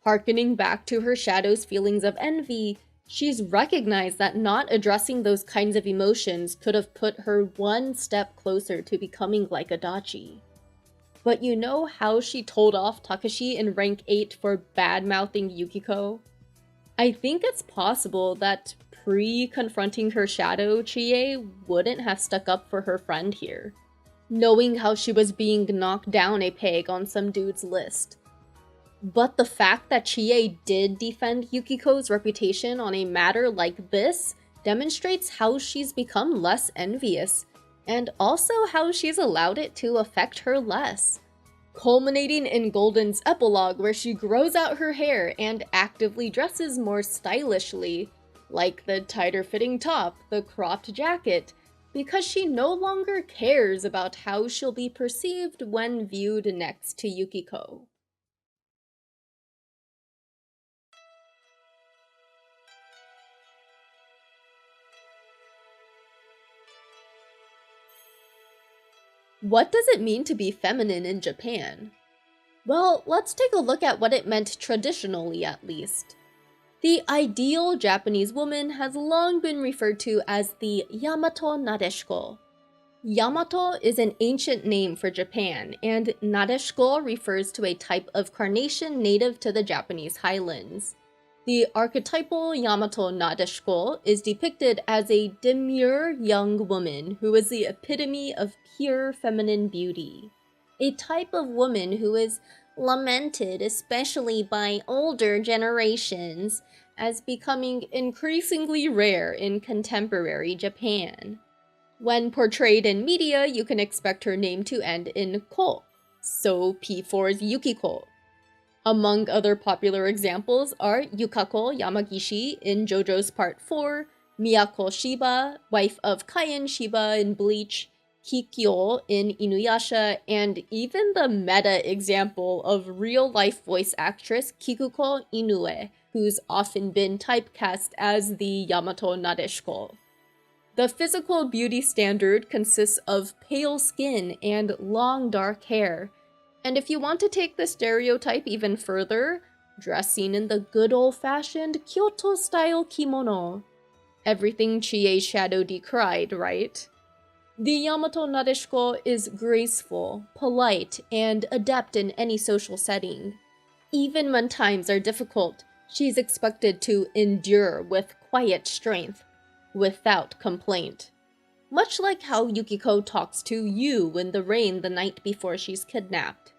Harkening back to her shadow's feelings of envy, she's recognized that not addressing those kinds of emotions could have put her one step closer to becoming like Adachi. But you know how she told off Takeshi in rank 8 for bad-mouthing Yukiko? I think it's possible that pre-confronting her shadow, Chie wouldn't have stuck up for her friend here, knowing how she was being knocked down a peg on some dude's list. But the fact that Chie did defend Yukiko's reputation on a matter like this demonstrates how she's become less envious, and also how she's allowed it to affect her less, culminating in Golden's epilogue where she grows out her hair and actively dresses more stylishly, like the tighter fitting top, the cropped jacket, because she no longer cares about how she'll be perceived when viewed next to Yukiko. What does it mean to be feminine in Japan? Well, let's take a look at what it meant traditionally, at least. The ideal Japanese woman has long been referred to as the Yamato Nadeshiko. Yamato is an ancient name for Japan, and Nadeshiko refers to a type of carnation native to the Japanese highlands. The archetypal Yamato Nadeshiko is depicted as a demure young woman who is the epitome of pure feminine beauty. A type of woman who is lamented, especially by older generations, as becoming increasingly rare in contemporary Japan. When portrayed in media, you can expect her name to end in ko, so P4's Yukiko. Among other popular examples are Yukako Yamagishi in JoJo's Part 4, Miyako Shiba, wife of Kaien Shiba in Bleach, Kikyo in Inuyasha, and even the meta example of real-life voice actress Kikuko Inoue, who's often been typecast as the Yamato Nadeshiko. The physical beauty standard consists of pale skin and long dark hair, and if you want to take the stereotype even further, dressing in the good old-fashioned Kyoto-style kimono. Everything Chie's shadow decried, right? The Yamato Nadeshiko is graceful, polite, and adept in any social setting. Even when times are difficult, she's expected to endure with quiet strength, without complaint. Much like how Yukiko talks to you in the rain the night before she's kidnapped.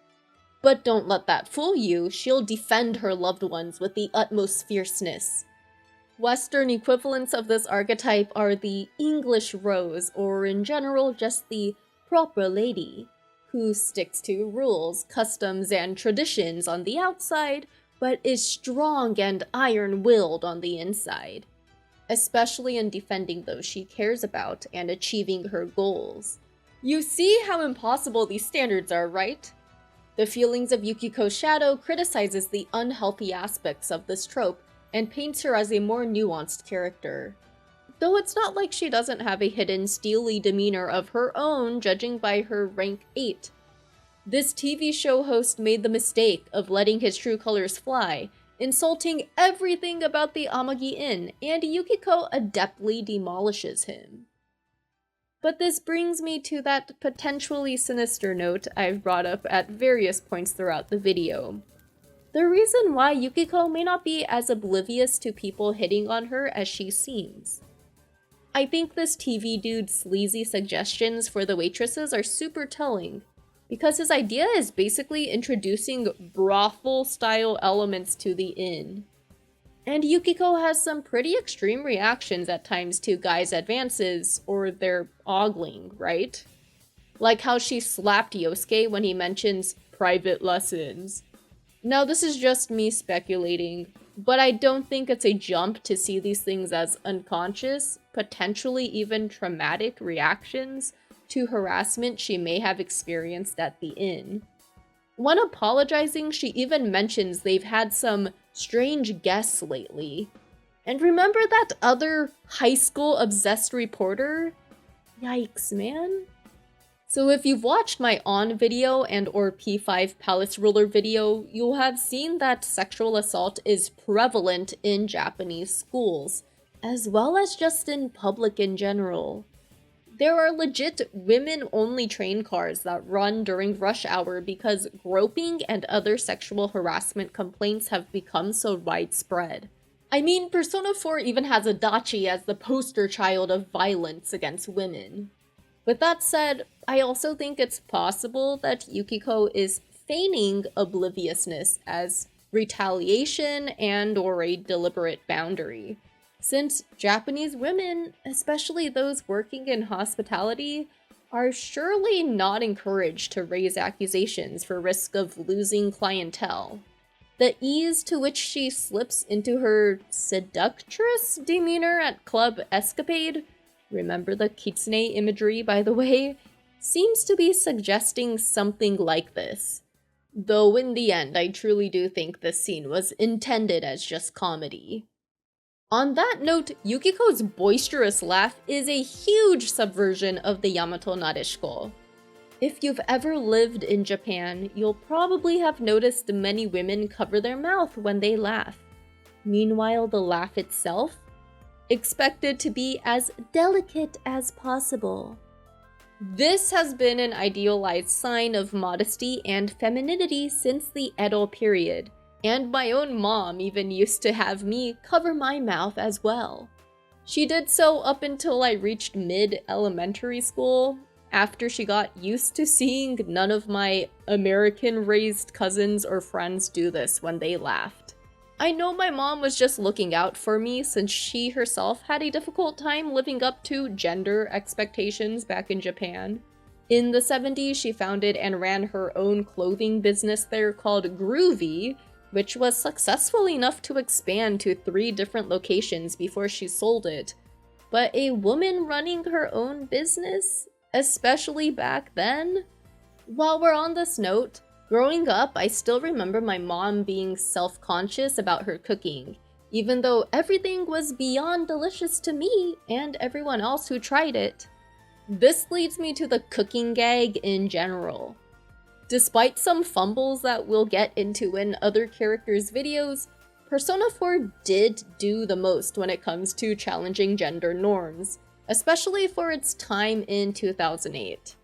But don't let that fool you, she'll defend her loved ones with the utmost fierceness. Western equivalents of this archetype are the English rose, or in general just the proper lady, who sticks to rules, customs, and traditions on the outside, but is strong and iron-willed on the inside. especially in defending those she cares about and achieving her goals. You see how impossible these standards are, right? The Feelings of Yukiko's Shadow criticizes the unhealthy aspects of this trope and paints her as a more nuanced character. Though it's not like she doesn't have a hidden steely demeanor of her own, judging by her rank 8. This TV show host made the mistake of letting his true colors fly, insulting everything about the Amagi Inn, and Yukiko adeptly demolishes him. But this brings me to that potentially sinister note I've brought up at various points throughout the video. The reason why Yukiko may not be as oblivious to people hitting on her as she seems. I think this TV dude's sleazy suggestions for the waitresses are super telling, because his idea is basically introducing brothel-style elements to the inn. And Yukiko has some pretty extreme reactions at times to guys' advances, or their ogling, right? Like how she slapped Yosuke when he mentions private lessons. Now this is just me speculating, but I don't think it's a jump to see these things as unconscious, potentially even traumatic reactions to harassment she may have experienced at the inn. When apologizing, she even mentions they've had some strange guests lately. And remember that other high school obsessed reporter? Yikes, man. So if you've watched my On video and or P5 Palace Ruler video, you'll have seen that sexual assault is prevalent in Japanese schools, as well as just in public in general. There are legit women-only train cars that run during rush hour because groping and other sexual harassment complaints have become so widespread. I mean, Persona 4 even has Adachi as the poster child of violence against women. With that said, I also think it's possible that Yukiko is feigning obliviousness as retaliation and or a deliberate boundary. Since Japanese women, especially those working in hospitality, are surely not encouraged to raise accusations for risk of losing clientele. The ease to which she slips into her seductress demeanor at Club Escapade, remember the Kitsune imagery by the way, seems to be suggesting something like this. Though in the end, I truly do think this scene was intended as just comedy. On that note, Yukiko's boisterous laugh is a huge subversion of the Yamato Nadeshiko. If you've ever lived in Japan, you'll probably have noticed many women cover their mouth when they laugh. Meanwhile, the laugh itself, expected to be as delicate as possible. This has been an idealized sign of modesty and femininity since the Edo period. And my own mom even used to have me cover my mouth as well. She did so up until I reached mid-elementary school, after she got used to seeing none of my American-raised cousins or friends do this when they laughed. I know my mom was just looking out for me since she herself had a difficult time living up to gender expectations back in Japan. In the 70s, she founded and ran her own clothing business there called Groovy, which was successful enough to expand to 3 different locations before she sold it. But a woman running her own business? Especially back then? While we're on this note, growing up, I still remember my mom being self-conscious about her cooking, even though everything was beyond delicious to me and everyone else who tried it. This leads me to the cooking gag in general. Despite some fumbles that we'll get into in other characters' videos, Persona 4 did do the most when it comes to challenging gender norms, especially for its time in 2008.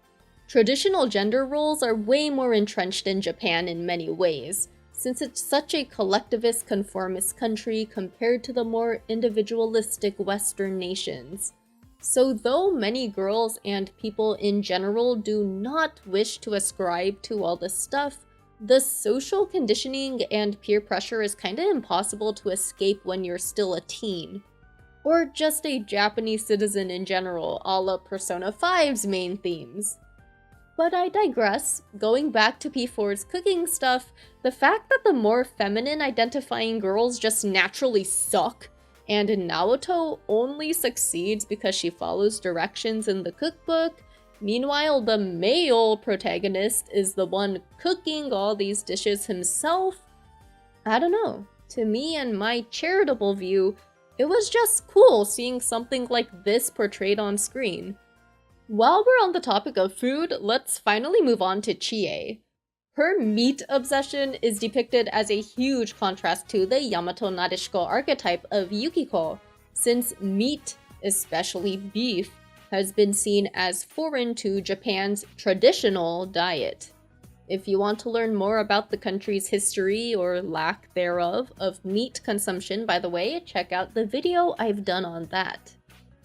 Traditional gender roles are way more entrenched in Japan in many ways, since it's such a collectivist conformist country compared to the more individualistic Western nations. So though many girls and people in general do not wish to ascribe to all this stuff, the social conditioning and peer pressure is kinda impossible to escape when you're still a teen. Or just a Japanese citizen in general, a la Persona 5's main themes. But I digress. Going back to P4's cooking stuff, the fact that the more feminine identifying girls just naturally suck and Naoto only succeeds because she follows directions in the cookbook. Meanwhile, the male protagonist is the one cooking all these dishes himself. I don't know. To me and my charitable view, it was just cool seeing something like this portrayed on screen. While we're on the topic of food, let's finally move on to Chie. Her meat obsession is depicted as a huge contrast to the Yamato Nadeshiko archetype of Yukiko, since meat, especially beef, has been seen as foreign to Japan's traditional diet. If you want to learn more about the country's history, or lack thereof, of meat consumption, by the way, check out the video I've done on that.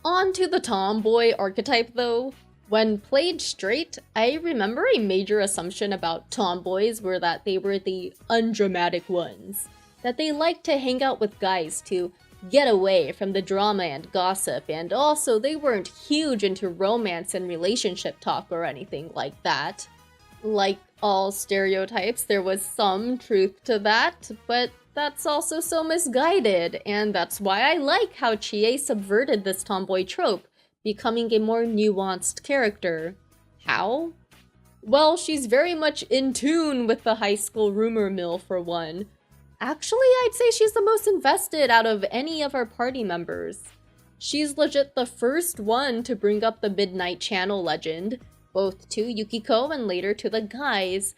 On to the tomboy archetype though. When played straight, I remember a major assumption about tomboys were that they were the undramatic ones, that they liked to hang out with guys to get away from the drama and gossip, and also they weren't huge into romance and relationship talk or anything like that. Like all stereotypes, there was some truth to that, but that's also so misguided, and that's why I like how Chie subverted this tomboy trope, becoming a more nuanced character. How? Well, she's very much in tune with the high school rumor mill for one. Actually, I'd say she's the most invested out of any of our party members. She's legit the first one to bring up the Midnight Channel legend, both to Yukiko and later to the guys.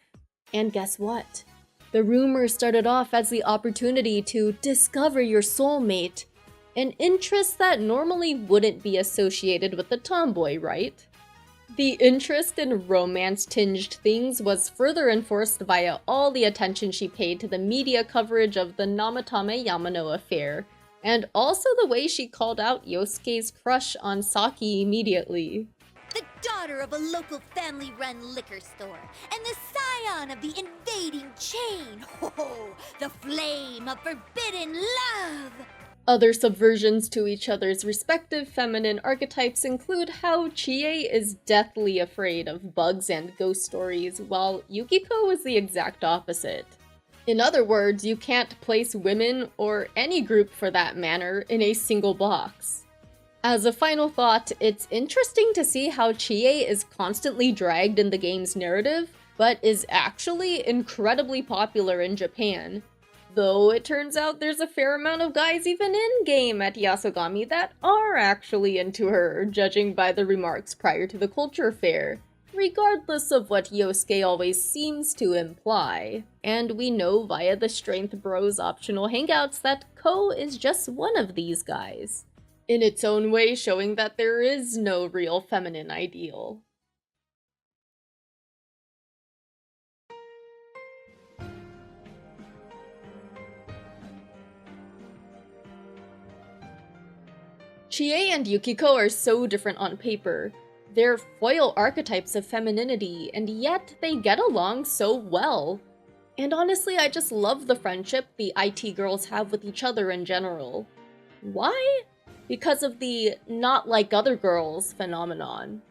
And guess what? The rumor started off as the opportunity to discover your soulmate, an interest that normally wouldn't be associated with the tomboy, right? The interest in romance-tinged things was further enforced via all the attention she paid to the media coverage of the Namatame Yamano affair, and also the way she called out Yosuke's crush on Saki immediately. The daughter of a local family-run liquor store, and the scion of the invading chain. Oh, the flame of forbidden love! Other subversions to each other's respective feminine archetypes include how Chie is deathly afraid of bugs and ghost stories, while Yukiko is the exact opposite. In other words, you can't place women, or any group for that matter, in a single box. As a final thought, it's interesting to see how Chie is constantly dragged in the game's narrative, but is actually incredibly popular in Japan. Though it turns out there's a fair amount of guys even in-game at Yasogami that are actually into her, judging by the remarks prior to the culture fair, regardless of what Yosuke always seems to imply. And we know via the Strength Bros optional hangouts that Ko is just one of these guys, in its own way showing that there is no real feminine ideal. Chie and Yukiko are so different on paper. They're foil archetypes of femininity, and yet they get along so well. And honestly, I just love the friendship the IT girls have with each other in general. Why? Because of the not like other girls phenomenon.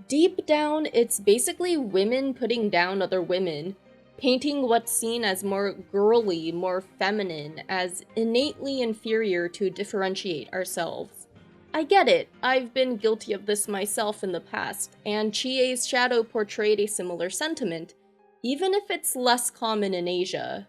Deep down, it's basically women putting down other women, painting what's seen as more girly, more feminine, as innately inferior to differentiate ourselves. I get it, I've been guilty of this myself in the past, and Chie's shadow portrayed a similar sentiment, even if it's less common in Asia.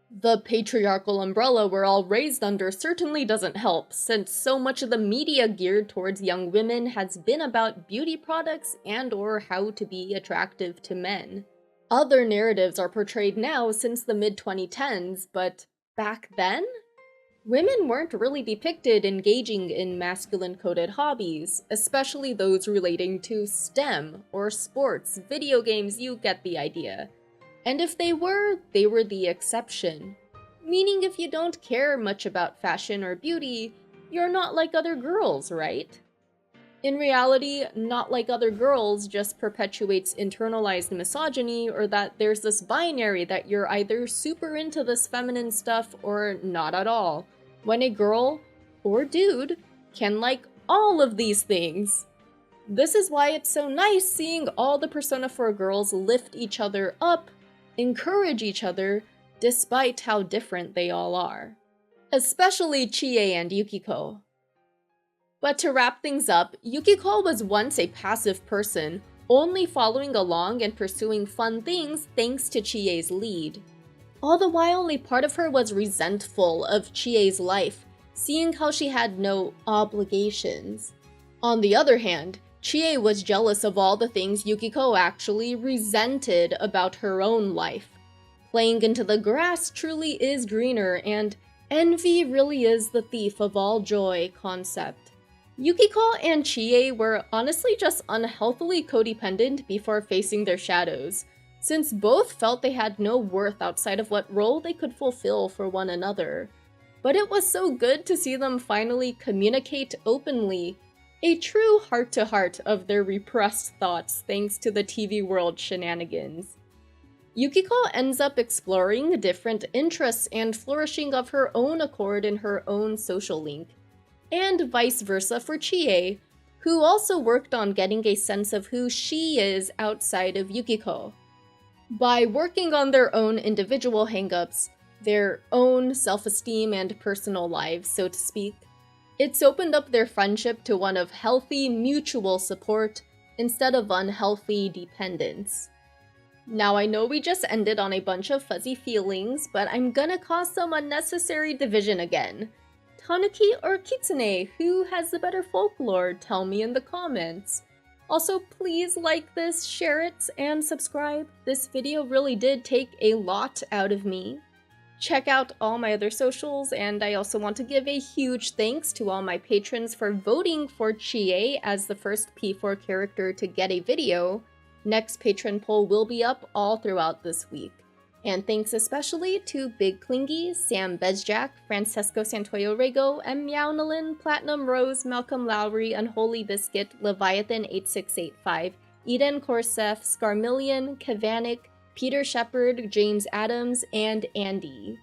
The patriarchal umbrella we're all raised under certainly doesn't help, since so much of the media geared towards young women has been about beauty products and/or how to be attractive to men. Other narratives are portrayed now since the mid-2010s, but back then? Women weren't really depicted engaging in masculine-coded hobbies, especially those relating to STEM, or sports, video games, you get the idea. And if they were the exception. Meaning if you don't care much about fashion or beauty, you're not like other girls, right? In reality, not like other girls just perpetuates internalized misogyny, or that there's this binary that you're either super into this feminine stuff or not at all, when a girl, or dude, can like all of these things. This is why it's so nice seeing all the Persona 4 girls lift each other up, encourage each other, despite how different they all are. especially Chie and Yukiko. But to wrap things up, Yukiko was once a passive person, only following along and pursuing fun things thanks to Chie's lead. All the while, a part of her was resentful of Chie's life, seeing how she had no obligations. On the other hand, Chie was jealous of all the things Yukiko actually resented about her own life. Playing into the grass truly is greener, and envy really is the thief of all joy concept. Yukiko and Chie were honestly just unhealthily codependent before facing their shadows, since both felt they had no worth outside of what role they could fulfill for one another. But it was so good to see them finally communicate openly, a true heart-to-heart of their repressed thoughts thanks to the TV world shenanigans. Yukiko ends up exploring different interests and flourishing of her own accord in her own social link, and vice versa for Chie, who also worked on getting a sense of who she is outside of Yukiko. By working on their own individual hangups, their own self-esteem and personal lives, so to speak, it's opened up their friendship to one of healthy mutual support instead of unhealthy dependence. Now I know we just ended on a bunch of fuzzy feelings, but I'm gonna cause some unnecessary division again. Tanuki or Kitsune, who has the better folklore? Tell me in the comments. Also, please like this, share it, and subscribe. This video really did take a lot out of me. Check out all my other socials, and I also want to give a huge thanks to all my patrons for voting for Chie as the first P4 character to get a video. Next patron poll will be up all throughout this week. And thanks especially to Big Clingy, Sam Bezjak, Francesco Santoyo Rego, M. Meownalin, Platinum Rose, Malcolm Lowry, Unholy Biscuit, Leviathan8685, Eden Korsef, Scarmillion, Kavanik, Peter Shepard, James Adams, and Andy.